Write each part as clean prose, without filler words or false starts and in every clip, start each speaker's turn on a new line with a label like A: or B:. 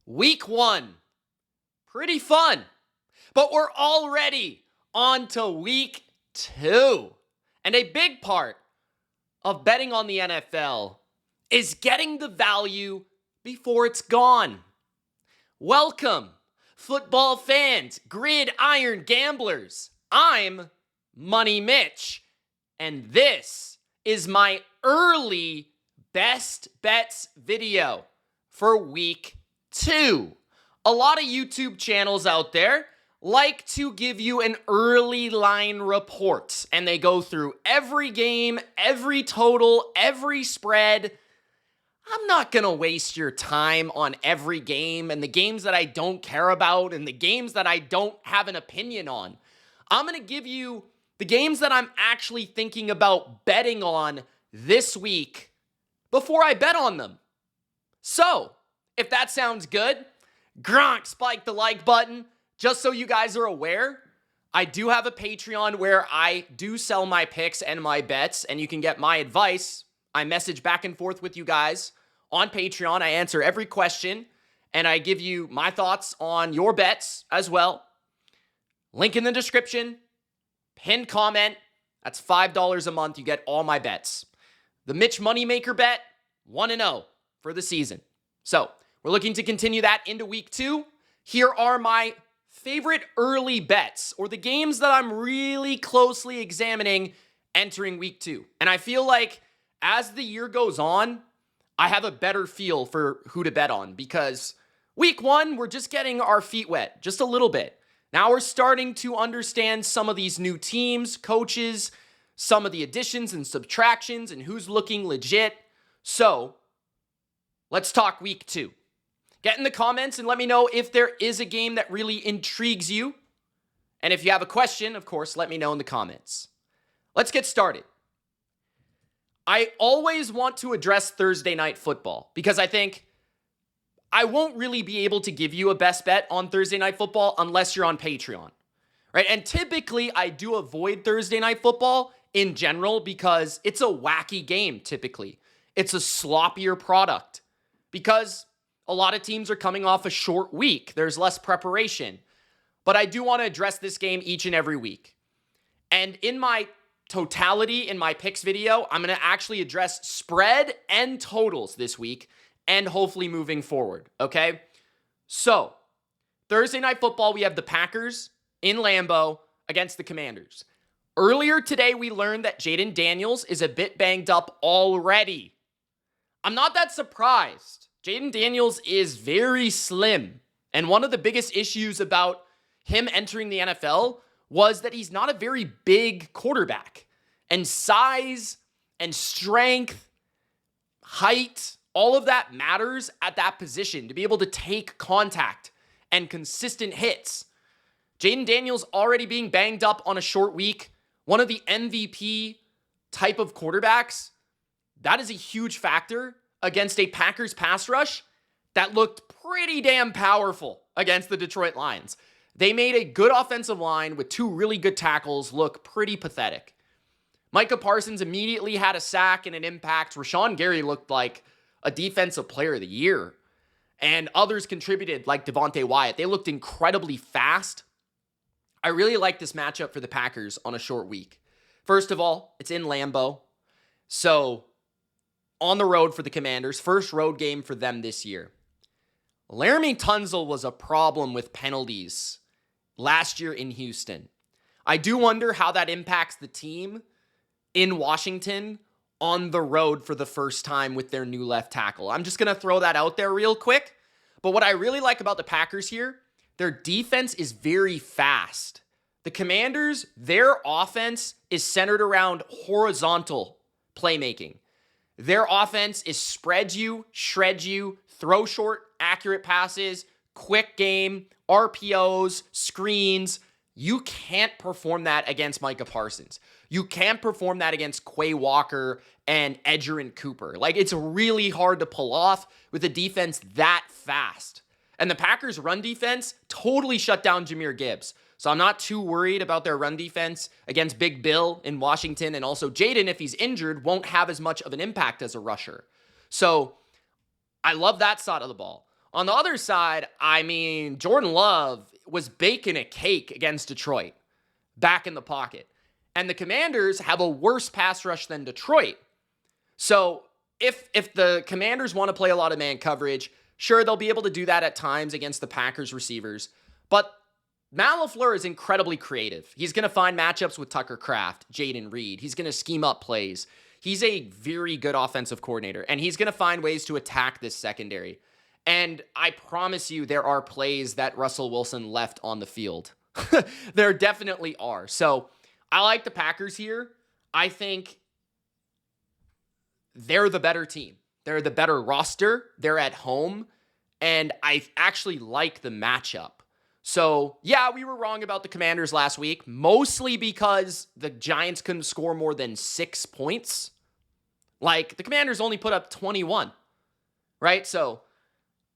A: Week 1. Pretty fun. But we're already on to week 2. And a big part of betting on the NFL is getting the value before it's gone. Welcome, football fans, gridiron gamblers. I'm Money Mitch, and this is my early best bets video for week 2. A lot of YouTube channels out there like to give you an early line report, and they go through every game, every total, every spread. I'm not going to waste your time on every game and the games that I don't care about and the games that I don't have an opinion on. I'm going to give you the games that I'm actually thinking about betting on this week before I bet on them. So, if that sounds good, Gronk, spike the like button. Just so you guys are aware, I do have a Patreon where I do sell my picks and my bets, and you can get my advice. I message back and forth with you guys on Patreon. I answer every question, and I give you my thoughts on your bets as well. Link in the description, pinned comment. That's $5 a month. You get all my bets. The Mitch Moneymaker bet, 1-0 for the season. So, we're looking to continue that into week 2. Here are my favorite early bets, or the games that I'm really closely examining entering week 2. And I feel like as the year goes on, I have a better feel for who to bet on, because week 1, we're just getting our feet wet just a little bit. Now we're starting to understand some of these new teams, coaches, some of the additions and subtractions, and who's looking legit. So let's talk week 2. Get in the comments and let me know if there is a game that really intrigues you. And if you have a question, of course, let me know in the comments. Let's get started. I always want to address Thursday night football because I think I won't really be able to give you a best bet on Thursday night football unless you're on Patreon, right? And typically I do avoid Thursday night football in general because it's a wacky game typically. It's a sloppier product because a lot of teams are coming off a short week. There's less preparation. But I do want to address this game each and every week. And in my totality, in my picks video, I'm going to actually address spread and totals this week and hopefully moving forward, okay? So, Thursday night football, we have the Packers in Lambeau against the Commanders. Earlier today, we learned that Jaden Daniels is a bit banged up already. I'm not that surprised. Jaden Daniels is very slim, and one of the biggest issues about him entering the NFL was that he's not a very big quarterback. And size and strength, height, all of that matters at that position to be able to take contact and consistent hits. Jaden Daniels already being banged up on a short week, one of the MVP type of quarterbacks, that is a huge factor against a Packers pass rush that looked pretty damn powerful against the Detroit Lions. They made a good offensive line with 2 really good tackles look pretty pathetic. Micah Parsons immediately had a sack and an impact. Rashawn Gary looked like a defensive player of the year. And others contributed like Devontae Wyatt. They looked incredibly fast. I really like this matchup for the Packers on a short week. First of all, it's in Lambeau. So on the road for the Commanders, first road game for them this year. Laramie Tunsil was a problem with penalties last year in Houston. I do wonder how that impacts the team in Washington on the road for the first time with their new left tackle. I'm just going to throw that out there real quick. But what I really like about the Packers here, their defense is very fast. The Commanders, their offense is centered around horizontal playmaking. Their offense is spread you, shred you, throw short, accurate passes, quick game, RPOs, screens. You can't perform that against Micah Parsons. You can't perform that against Quay Walker and Edgerrin Cooper. Like, it's really hard to pull off with a defense that fast. And the Packers' run defense totally shut down Jahmyr Gibbs. So I'm not too worried about their run defense against Big Bill in Washington. And also Jaden, if he's injured, won't have as much of an impact as a rusher. So I love that side of the ball. On the other side, I mean, Jordan Love was baking a cake against Detroit, back in the pocket. And the Commanders have a worse pass rush than Detroit. So if the Commanders want to play a lot of man coverage, sure, they'll be able to do that at times against the Packers receivers. But Matt LaFleur is incredibly creative. He's going to find matchups with Tucker Kraft, Jaden Reed. He's going to scheme up plays. He's a very good offensive coordinator, and he's going to find ways to attack this secondary. And I promise you, there are plays that Russell Wilson left on the field. There definitely are. So I like the Packers here. I think they're the better team. They're the better roster. They're at home. And I actually like the matchup. So, yeah, we were wrong about the Commanders last week, mostly because the Giants couldn't score more than 6 points. Like, the Commanders only put up 21, right? So,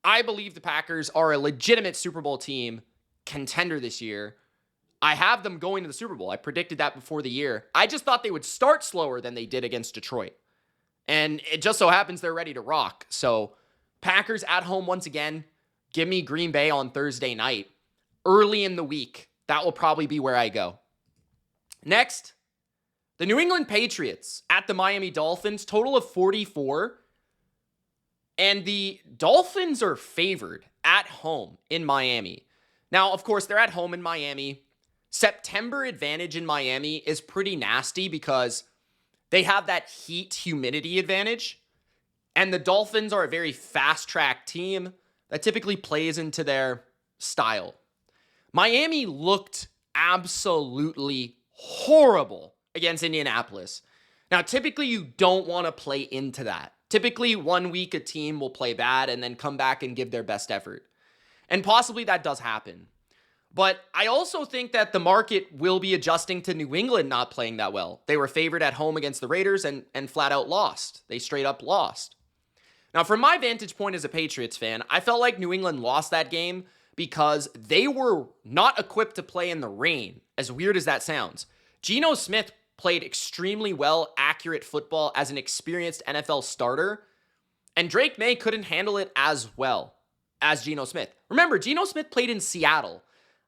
A: I believe the Packers are a legitimate Super Bowl team, contender this year. I have them going to the Super Bowl. I predicted that before the year. I just thought they would start slower than they did against Detroit. And it just so happens they're ready to rock. So, Packers at home once again. Give me Green Bay on Thursday night. Early in the week. That will probably be where I go. Next, the New England Patriots at the Miami Dolphins. Total of 44. And the Dolphins are favored at home in Miami. Now, of course, they're at home in Miami. September advantage in Miami is pretty nasty because they have that heat humidity advantage. And the Dolphins are a very fast-track team that typically plays into their style. Miami looked absolutely horrible against Indianapolis. Now, typically you don't want to play into that. Typically 1 week a team will play bad and then come back and give their best effort. And possibly that does happen. But I also think that the market will be adjusting to New England not playing that well. They were favored at home against the Raiders and flat out lost. They straight up lost. Now, from my vantage point as a Patriots fan, I felt like New England lost that game because they were not equipped to play in the rain, as weird as that sounds. Geno Smith played extremely well, accurate football as an experienced NFL starter, and Drake May couldn't handle it as well as Geno Smith. Remember, Geno Smith played in Seattle.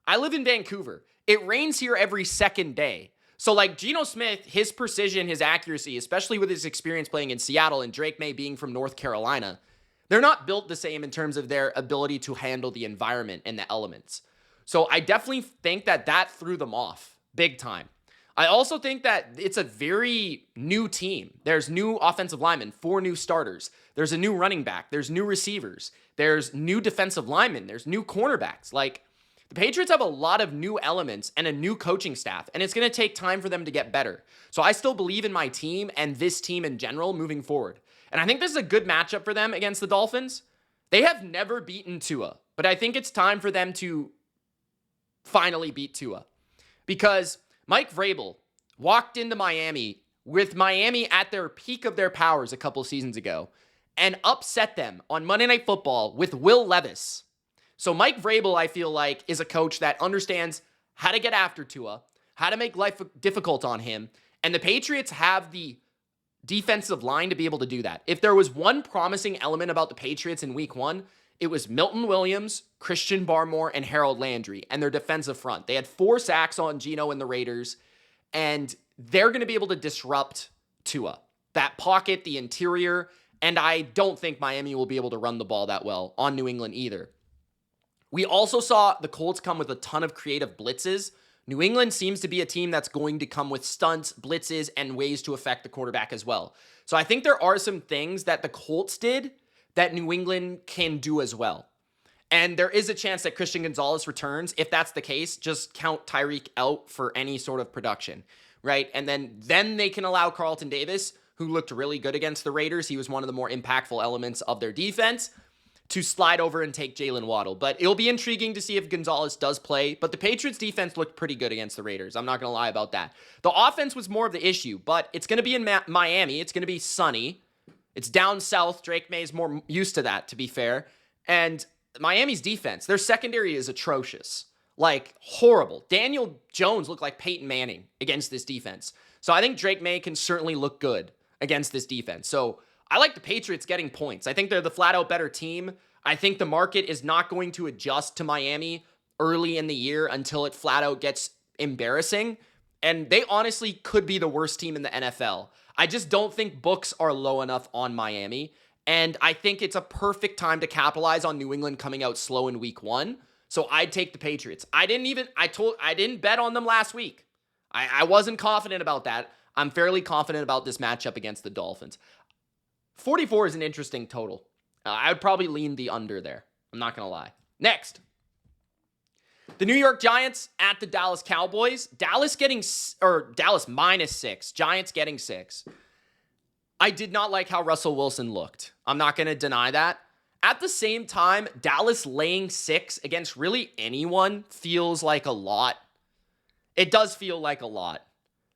A: I live in Vancouver. It rains here every second day. So like Geno Smith, his precision, his accuracy, especially with his experience playing in Seattle and Drake May being from North Carolina, they're not built the same in terms of their ability to handle the environment and the elements. So I definitely think that threw them off big time. I also think that it's a very new team. There's new offensive linemen, 4 new starters. There's a new running back. There's new receivers. There's new defensive linemen. There's new cornerbacks. Like, the Patriots have a lot of new elements and a new coaching staff, and it's going to take time for them to get better. So I still believe in my team and this team in general moving forward. And I think this is a good matchup for them against the Dolphins. They have never beaten Tua, but I think it's time for them to finally beat Tua. Because Mike Vrabel walked into Miami with Miami at their peak of their powers a couple seasons ago and upset them on Monday Night Football with Will Levis. So Mike Vrabel, I feel like, is a coach that understands how to get after Tua, how to make life difficult on him, and the Patriots have the defensive line to be able to do that. If there was one promising element about the Patriots in week 1, it was Milton Williams, Christian Barmore, and Harold Landry, and their defensive front. They had 4 sacks on Geno and the Raiders, and they're going to be able to disrupt Tua. That pocket, the interior, and I don't think Miami will be able to run the ball that well on New England either. We also saw the Colts come with a ton of creative blitzes. New England seems to be a team that's going to come with stunts, blitzes, and ways to affect the quarterback as well. So I think there are some things that the Colts did that New England can do as well. And there is a chance that Christian Gonzalez returns. If that's the case, just count Tyreek out for any sort of production, right? And then they can allow Carlton Davis, who looked really good against the Raiders. He was one of the more impactful elements of their defense, to slide over and take Jalen Waddle. But it'll be intriguing to see if Gonzalez does play. But the Patriots defense looked pretty good against the Raiders. I'm not going to lie about that. The offense was more of the issue, but it's going to be in Miami. It's going to be sunny. It's down south. Drake May is more used to that, to be fair. And Miami's defense, their secondary is atrocious. Like, horrible. Daniel Jones looked like Peyton Manning against this defense. So I think Drake May can certainly look good against this defense. So I like the Patriots getting points. I think they're the flat-out better team. I think the market is not going to adjust to Miami early in the year until it flat out gets embarrassing. And they honestly could be the worst team in the NFL. I just don't think books are low enough on Miami. And I think it's a perfect time to capitalize on New England coming out slow in week 1. So I'd take the Patriots. I didn't bet on them last week. I wasn't confident about that. I'm fairly confident about this matchup against the Dolphins. 44 is an interesting total. I would probably lean the under there. I'm not going to lie. Next, the New York Giants at the Dallas Cowboys. Dallas minus 6. Giants getting 6. I did not like how Russell Wilson looked. I'm not going to deny that. At the same time, Dallas laying 6 against really anyone feels like a lot. It does feel like a lot,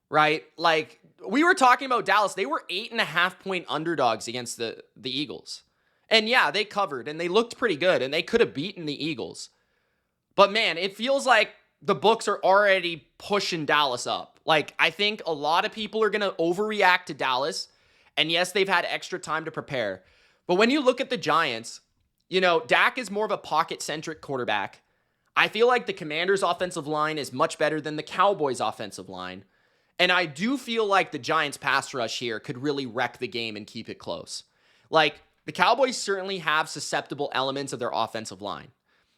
A: right? Like, we were talking about Dallas. They were 8.5-point underdogs against the Eagles. And yeah, they covered, and they looked pretty good, and they could have beaten the Eagles. But man, it feels like the books are already pushing Dallas up. Like, I think a lot of people are going to overreact to Dallas. And yes, they've had extra time to prepare. But when you look at the Giants, Dak is more of a pocket-centric quarterback. I feel like the Commanders' offensive line is much better than the Cowboys' offensive line. And I do feel like the Giants' pass rush here could really wreck the game and keep it close. Like, the Cowboys certainly have susceptible elements of their offensive line.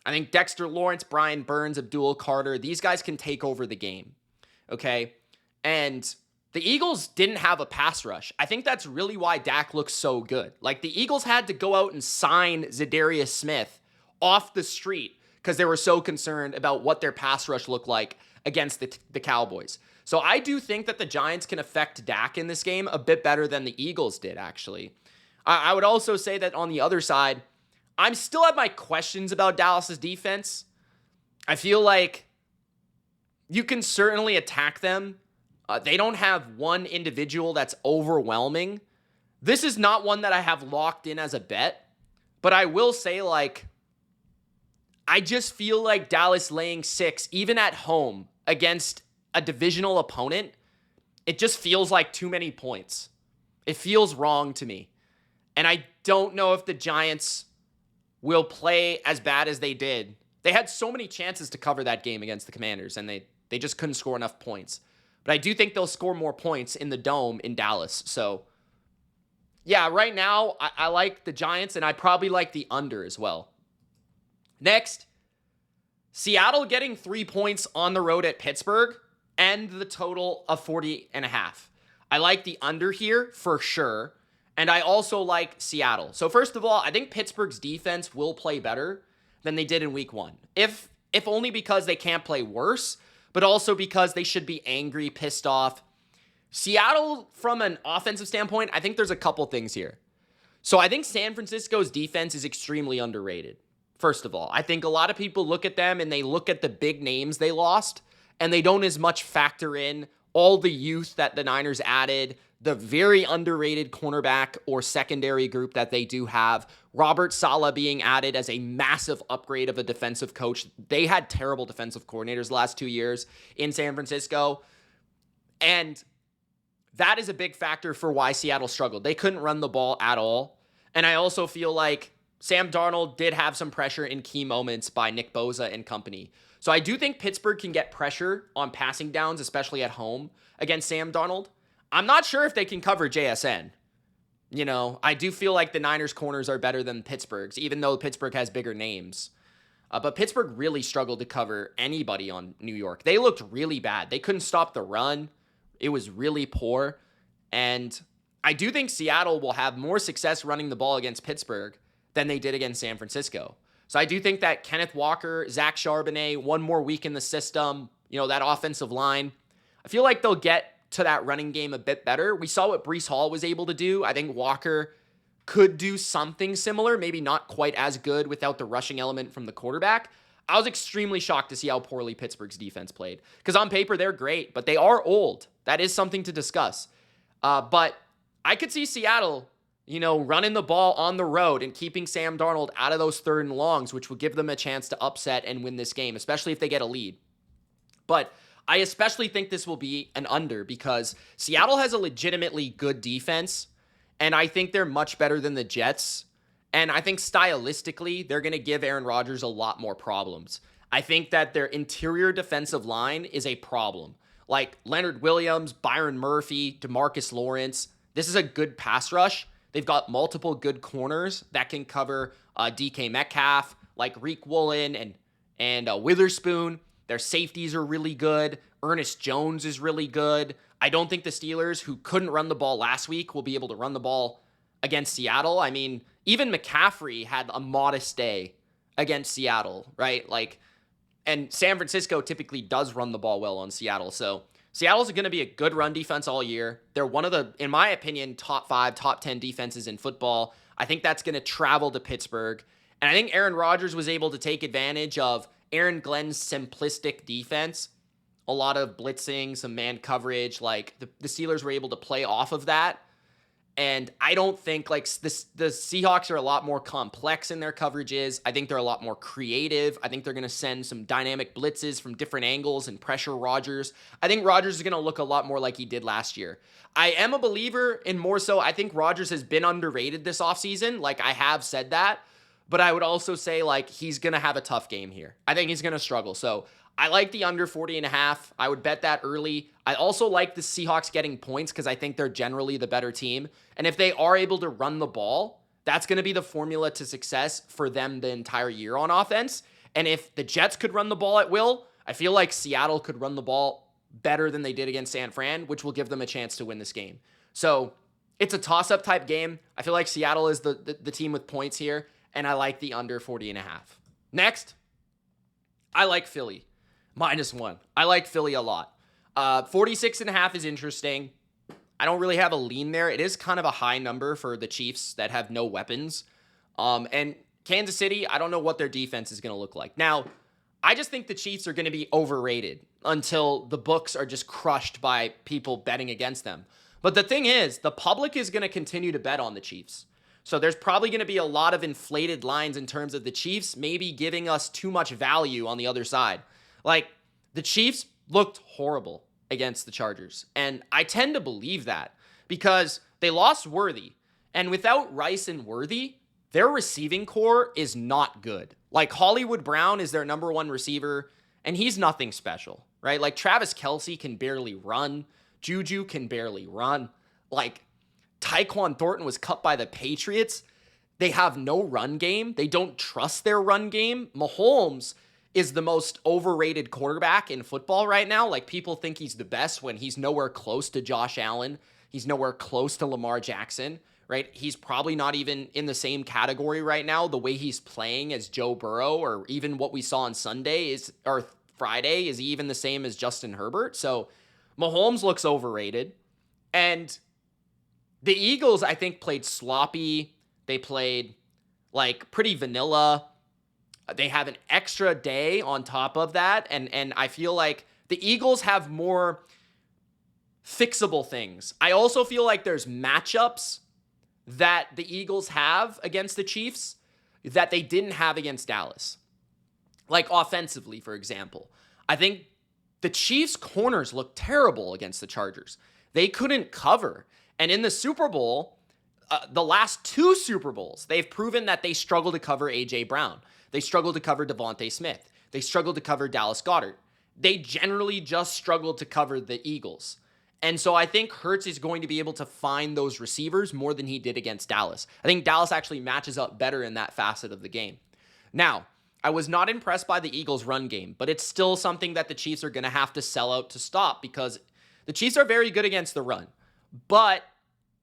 A: I think Dexter Lawrence, Brian Burns, Abdul Carter, these guys can take over the game, okay? And the Eagles didn't have a pass rush. I think that's really why Dak looks so good. Like, the Eagles had to go out and sign Zadarius Smith off the street because they were so concerned about what their pass rush looked like against the Cowboys. So I do think that the Giants can affect Dak in this game a bit better than the Eagles did, actually. I would also say that on the other side, I'm still have my questions about Dallas's defense. I feel like you can certainly attack them. They don't have one individual that's overwhelming. This is not one that I have locked in as a bet, but I will say, like, I just feel like Dallas laying 6, even at home against a divisional opponent, it just feels like too many points. It feels wrong to me. And I don't know if the Giants will play as bad as they did. They had so many chances to cover that game against the Commanders, and they just couldn't score enough points. But I do think they'll score more points in the Dome in Dallas. So, yeah, right now, I like the Giants, and I probably like the under as well. Next, Seattle getting 3 points on the road at Pittsburgh, and the total of 40.5. I like the under here for sure. And I also like Seattle. So first of all, I think Pittsburgh's defense will play better than they did in week 1. If only because they can't play worse, but also because they should be angry, pissed off. Seattle, from an offensive standpoint, I think there's a couple things here. So I think San Francisco's defense is extremely underrated. First of all, I think a lot of people look at them and they look at the big names they lost, and they don't as much factor in all the youth that the Niners added, the very underrated cornerback or secondary group that they do have, Robert Saleh being added as a massive upgrade of a defensive coach. They had terrible defensive coordinators the last 2 years in San Francisco, and that is a big factor for why Seattle struggled. They couldn't run the ball at all, and I also feel like Sam Darnold did have some pressure in key moments by Nick Bosa and company. So I do think Pittsburgh can get pressure on passing downs, especially at home against Sam Darnold. I'm not sure if they can cover JSN. I do feel like the Niners' corners are better than Pittsburgh's, even though Pittsburgh has bigger names. But Pittsburgh really struggled to cover anybody on New York. They looked really bad. They couldn't stop the run. It was really poor. And I do think Seattle will have more success running the ball against Pittsburgh than they did against San Francisco. So I do think that Kenneth Walker, Zach Charbonnet, one more week in the system, that offensive line, I feel like they'll get to that running game a bit better. We saw what Breece Hall was able to do. I think Walker could do something similar, maybe not quite as good without the rushing element from the quarterback. I was extremely shocked to see how poorly Pittsburgh's defense played, because on paper they're great, but they are old. That is something to discuss. But I could see Seattle, running the ball on the road and keeping Sam Darnold out of those 3rd and longs, which would give them a chance to upset and win this game, especially if they get a lead. But I especially think this will be an under because Seattle has a legitimately good defense, and I think they're much better than the Jets. And I think stylistically, they're going to give Aaron Rodgers a lot more problems. I think that their interior defensive line is a problem. Like Leonard Williams, Byron Murphy, DeMarcus Lawrence. This is a good pass rush. They've got multiple good corners that can cover DK Metcalf, like Reek Woolen and Witherspoon. Their safeties are really good. Ernest Jones is really good. I don't think the Steelers, who couldn't run the ball last week, will be able to run the ball against Seattle. I mean, even McCaffrey had a modest day against Seattle, right? Like, and San Francisco typically does run the ball well on Seattle. So Seattle's going to be a good run defense all year. They're one of the, in my opinion, top 5, top 10 defenses in football. I think that's going to travel to Pittsburgh. And I think Aaron Rodgers was able to take advantage of Aaron Glenn's simplistic defense. A lot of blitzing, some man coverage. Like the Steelers were able to play off of that. And I don't think like the Seahawks are a lot more complex in their coverages. I think they're a lot more creative. I think they're going to send some dynamic blitzes from different angles and pressure Rodgers. I think Rodgers is going to look a lot more like he did last year. I am a believer in more so. I think Rodgers has been underrated this offseason. Like I have said that. But I would also say like he's going to have a tough game here. I think he's going to struggle. So I like the under 40.5. I would bet that early. I also like the Seahawks getting points because I think they're generally the better team. And if they are able to run the ball, that's going to be the formula to success for them the entire year on offense. And if the Jets could run the ball at will, I feel like Seattle could run the ball better than they did against San Fran, which will give them a chance to win this game. So it's a toss-up type game. I feel like Seattle is the team with points here, and I like the under 40.5. Next, I like Philly. -1. I like Philly a lot. 46.5 is interesting. I don't really have a lean there. It is kind of a high number for the Chiefs that have no weapons. And Kansas City, I don't know what their defense is going to look like. Now, I just think the Chiefs are going to be overrated until the books are just crushed by people betting against them. But the thing is, the public is going to continue to bet on the Chiefs. So there's probably going to be a lot of inflated lines in terms of the Chiefs maybe giving us too much value on the other side. Like, the Chiefs looked horrible against the Chargers. And I tend to believe that because they lost Worthy. And without Rice and Worthy, their receiving core is not good. Like, Hollywood Brown is their number 1 receiver, and he's nothing special, right? Like, Travis Kelce can barely run. Juju can barely run. Like, Tyquan Thornton was cut by the Patriots. They have no run game. They don't trust their run game. Mahomes is the most overrated quarterback in football right now. Like, people think he's the best when he's nowhere close to Josh Allen. He's nowhere close to Lamar Jackson, right? He's probably not even in the same category right now, the way he's playing as Joe Burrow, or even what we saw on Friday, is he even the same as Justin Herbert? So Mahomes looks overrated. And the Eagles, I think, played sloppy. They played like pretty vanilla. They have an extra day on top of that, and I feel like the Eagles have more fixable things. I also feel like there's matchups that the Eagles have against the Chiefs that they didn't have against Dallas. Like offensively, for example. I think the Chiefs' corners looked terrible against the Chargers. They couldn't cover. And in the Super Bowl, the last 2 Super Bowls, they've proven that they struggle to cover A.J. Brown. They struggled to cover Devontae Smith. They struggled to cover Dallas Goedert. They generally just struggled to cover the Eagles. And so I think Hurts is going to be able to find those receivers more than he did against Dallas. I think Dallas actually matches up better in that facet of the game. Now, I was not impressed by the Eagles' run game, but it's still something that the Chiefs are going to have to sell out to stop because the Chiefs are very good against the run. But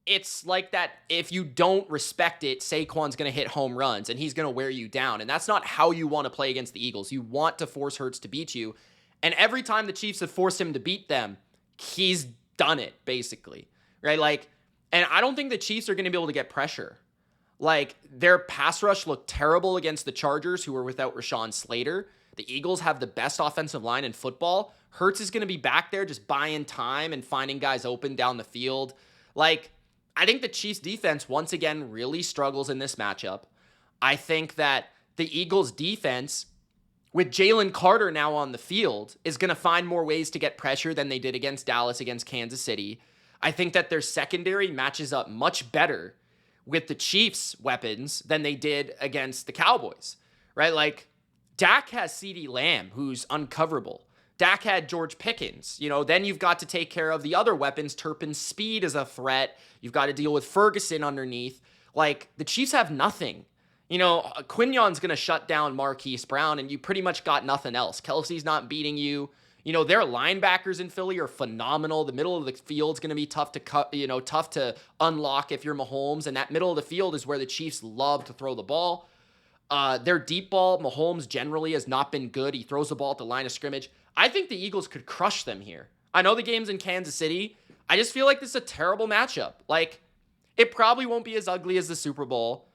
A: it's like that if you don't respect it, Saquon's going to hit home runs and he's going to wear you down. And that's not how you want to play against the Eagles. You want to force Hurts to beat you. And every time the Chiefs have forced him to beat them, he's done it, basically. Right? Like, and I don't think the Chiefs are going to be able to get pressure. Like, their pass rush looked terrible against the Chargers, who were without Rashawn Slater. The Eagles have the best offensive line in football. Hurts is going to be back there just buying time and finding guys open down the field. Like, I think the Chiefs defense, once again, really struggles in this matchup. I think that the Eagles defense, with Jalen Carter now on the field, is going to find more ways to get pressure than they did against Dallas, against Kansas City. I think that their secondary matches up much better with the Chiefs' weapons than they did against the Cowboys, right? Like, Dak has CeeDee Lamb, who's uncoverable. Dak had George Pickens. Then you've got to take care of the other weapons. Turpin's speed is a threat. You've got to deal with Ferguson underneath. Like, the Chiefs have nothing. Quignon's going to shut down Marquise Brown, and you pretty much got nothing else. Kelsey's not beating you. Their linebackers in Philly are phenomenal. The middle of the field's going to be tough to cut, tough to unlock if you're Mahomes, and that middle of the field is where the Chiefs love to throw the ball. Their deep ball, Mahomes generally has not been good. He throws the ball at the line of scrimmage. I think the Eagles could crush them here. I know the game's in Kansas City. I just feel like this is a terrible matchup. Like, it probably won't be as ugly as the Super Bowl,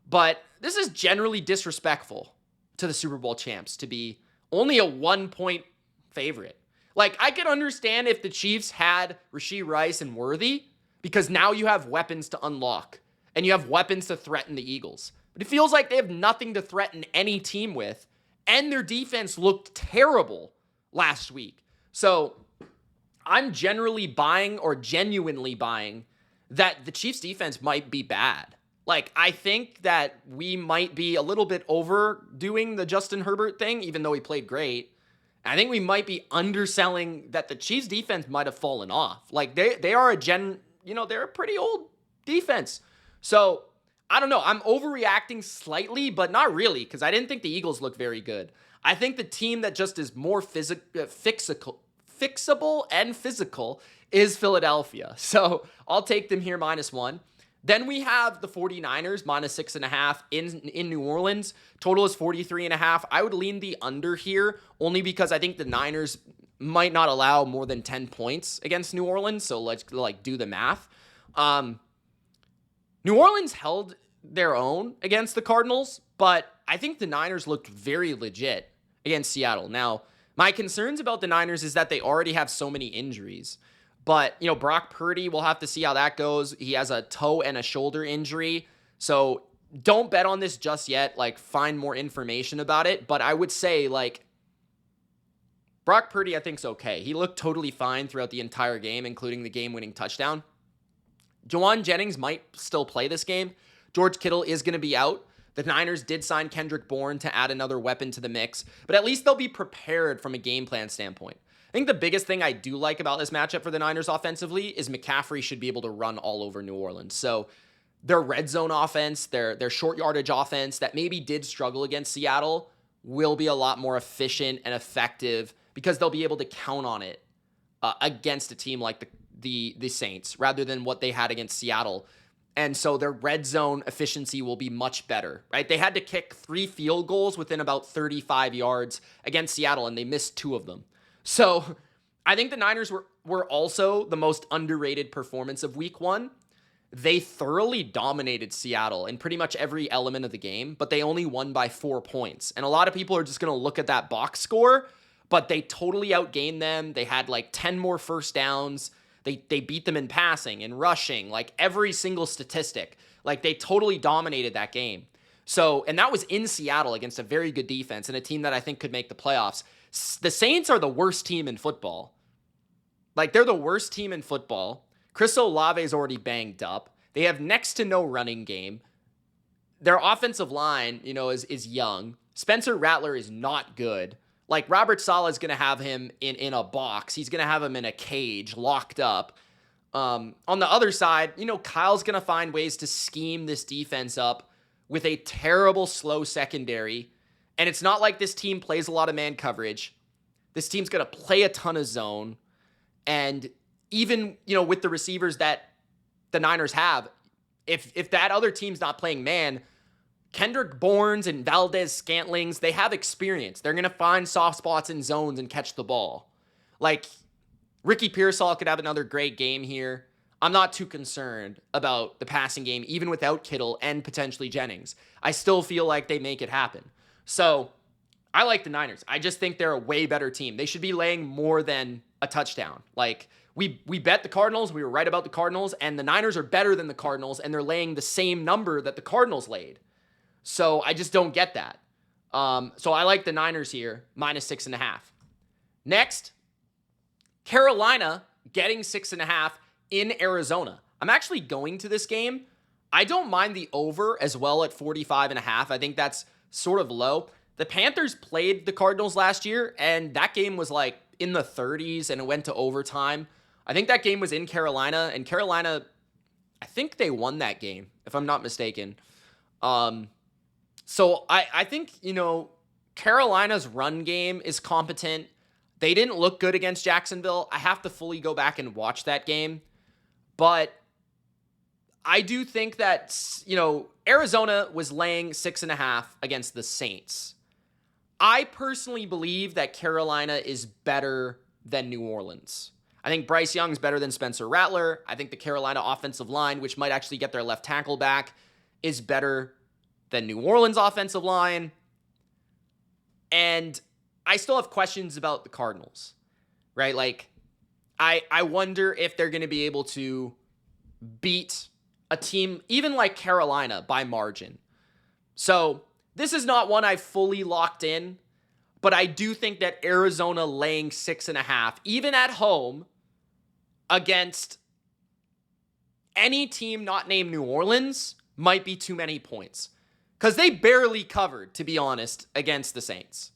A: but this is generally disrespectful to the Super Bowl champs to be only a 1-point favorite. Like, I could understand if the Chiefs had Rashee Rice and Worthy, because now you have weapons to unlock and you have weapons to threaten the Eagles. But it feels like they have nothing to threaten any team with, and their defense looked terrible last week. So I'm generally buying, or genuinely buying, that the Chiefs defense might be bad. Like, I think that we might be a little bit overdoing the Justin Herbert thing, even though he played great. I think we might be underselling that the Chiefs defense might have fallen off. Like, they are they're a pretty old defense. So I don't know. I'm overreacting slightly, but not really, because I didn't think the Eagles looked very good. I think the team that just is more fixable and physical is Philadelphia. So I'll take them here -1. Then we have the 49ers -6.5 in New Orleans. Total is 43.5. I would lean the under here only because I think the Niners might not allow more than 10 points against New Orleans. So let's do the math. New Orleans held their own against the Cardinals, but I think the Niners looked very legit against Seattle. Now, my concerns about the Niners is that they already have so many injuries. But, Brock Purdy, we'll have to see how that goes. He has a toe and a shoulder injury. So don't bet on this just yet. Like, find more information about it. But I would say, Brock Purdy, I think, is okay. He looked totally fine throughout the entire game, including the game-winning touchdown. Juwan Jennings might still play this game. George Kittle is going to be out. The Niners did sign Kendrick Bourne to add another weapon to the mix. But at least they'll be prepared from a game plan standpoint. I think the biggest thing I do like about this matchup for the Niners offensively is McCaffrey should be able to run all over New Orleans. So their red zone offense, their short yardage offense that maybe did struggle against Seattle will be a lot more efficient and effective because they'll be able to count on it against a team like the Saints rather than what they had against Seattle. And so their red zone efficiency will be much better, right? They had to kick 3 field goals within about 35 yards against Seattle, and they missed 2 of them. So I think the Niners were also the most underrated performance of week 1. They thoroughly dominated Seattle in pretty much every element of the game, but they only won by 4 points. And a lot of people are just going to look at that box score, but they totally outgained them. They had 10 more first downs. They beat them in passing and rushing, every single statistic. They totally dominated that game. So, and that was in Seattle against a very good defense and a team that I think could make the playoffs. The Saints are the worst team in football. They're the worst team in football. Chris Olave is already banged up. They have next to no running game. Their offensive line, is young. Spencer Rattler is not good. Robert Saleh is going to have him in a box. He's going to have him in a cage, locked up. On the other side, Kyle's going to find ways to scheme this defense up with a terrible, slow secondary. And it's not like this team plays a lot of man coverage. This team's going to play a ton of zone. And even, with the receivers that the Niners have, if that other team's not playing man, Kendrick Bournes and Valdez Scantlings, they have experience. They're going to find soft spots in zones and catch the ball. Ricky Pearsall could have another great game here. I'm not too concerned about the passing game, even without Kittle and potentially Jennings. I still feel like they make it happen. So I like the Niners. I just think they're a way better team. They should be laying more than a touchdown. We bet the Cardinals. We were right about the Cardinals. And the Niners are better than the Cardinals. And they're laying the same number that the Cardinals laid. So I just don't get that. So I like the Niners here, -6.5. Next, Carolina getting 6.5 in Arizona. I'm actually going to this game. I don't mind the over as well at 45.5. I think that's sort of low. The Panthers played the Cardinals last year, and that game was like in the 30s, and it went to overtime. I think that game was in Carolina, and Carolina, I think they won that game, if I'm not mistaken. So I think, Carolina's run game is competent. They didn't look good against Jacksonville. I have to fully go back and watch that game. But I do think that, Arizona was laying 6.5 against the Saints. I personally believe that Carolina is better than New Orleans. I think Bryce Young's better than Spencer Rattler. I think the Carolina offensive line, which might actually get their left tackle back, is better than New Orleans' offensive line. And I still have questions about the Cardinals, right? Like, I wonder if they're going to be able to beat a team even like Carolina by margin. So this is not one I've fully locked in, but I do think that Arizona laying 6.5, even at home, against any team not named New Orleans, might be too many points. Because they barely covered, to be honest, against the Saints.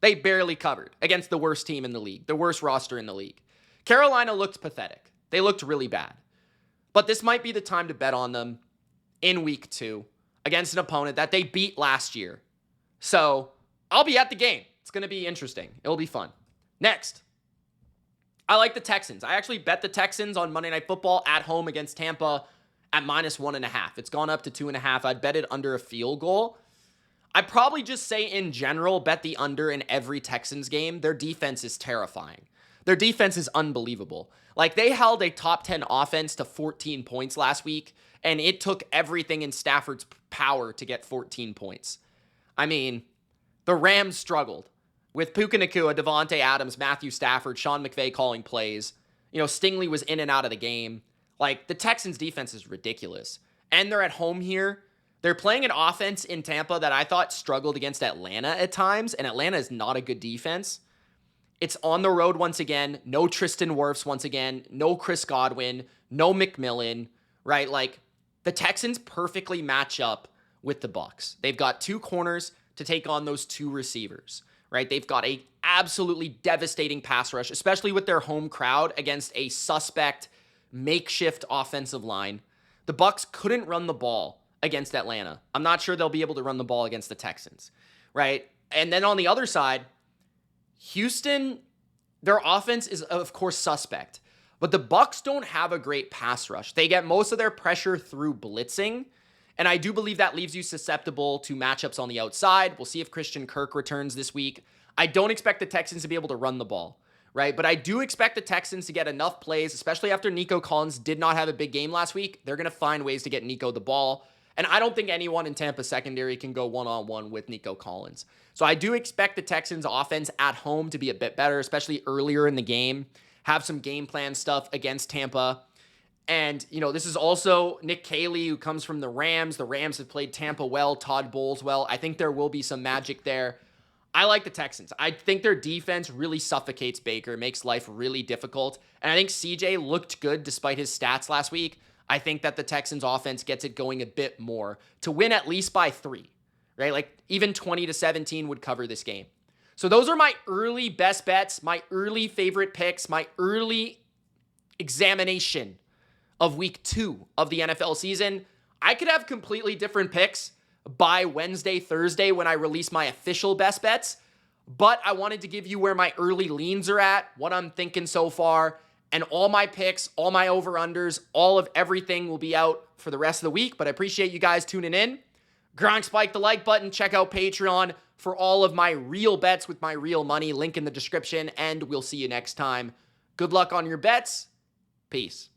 A: They barely covered against the worst team in the league, the worst roster in the league. Carolina looked pathetic. They looked really bad. But this might be the time to bet on them in week 2 against an opponent that they beat last year. So I'll be at the game. It's going to be interesting. It'll be fun. Next, I like the Texans. I actually bet the Texans on Monday Night Football at home against Tampa at -1.5. It's gone up to 2.5. I'd bet it under a field goal. I'd probably just say in general, bet the under in every Texans game. Their defense is terrifying. Their defense is unbelievable. Like, they held a top 10 offense to 14 points last week, and it took everything in Stafford's power to get 14 points. I mean, the Rams struggled with Puka Nacua, Devontae Adams, Matthew Stafford, Sean McVay calling plays. Stingley was in and out of the game. Like, the Texans' defense is ridiculous. And they're at home here. They're playing an offense in Tampa that I thought struggled against Atlanta at times, and Atlanta is not a good defense. It's on the road once again. No Tristan Wirfs once again. No Chris Godwin. No McMillan, right? Like, the Texans perfectly match up with the Bucs. They've got 2 corners to take on those 2 receivers, right? They've got a absolutely devastating pass rush, especially with their home crowd against a suspect makeshift offensive line. The Bucs couldn't run the ball against Atlanta. I'm not sure they'll be able to run the ball against the Texans, right? And then on the other side, Houston, their offense is, of course, suspect. But the Bucs don't have a great pass rush. They get most of their pressure through blitzing. And I do believe that leaves you susceptible to matchups on the outside. We'll see if Christian Kirk returns this week. I don't expect the Texans to be able to run the ball, right? But I do expect the Texans to get enough plays, especially after Nico Collins did not have a big game last week. They're going to find ways to get Nico the ball. And I don't think anyone in Tampa secondary can go one-on-one with Nico Collins. So I do expect the Texans offense at home to be a bit better, especially earlier in the game. Have some game plan stuff against Tampa. And, this is also Nick Caley, who comes from the Rams. The Rams have played Tampa well, Todd Bowles well. I think there will be some magic there. I like the Texans. I think their defense really suffocates Baker, makes life really difficult. And I think CJ looked good despite his stats last week. I think that the Texans offense gets it going a bit more to win at least by 3, right? Like, even 20-17 would cover this game. So those are my early best bets, my early favorite picks, my early examination of week 2 of the NFL season. I could have completely different picks by Wednesday, Thursday when I release my official best bets, but I wanted to give you where my early leans are at, what I'm thinking so far, and all my picks, all my over-unders, all of everything will be out for the rest of the week. But I appreciate you guys tuning in. Gronk, spike the like button. Check out Patreon for all of my real bets with my real money. Link in the description. And we'll see you next time. Good luck on your bets. Peace.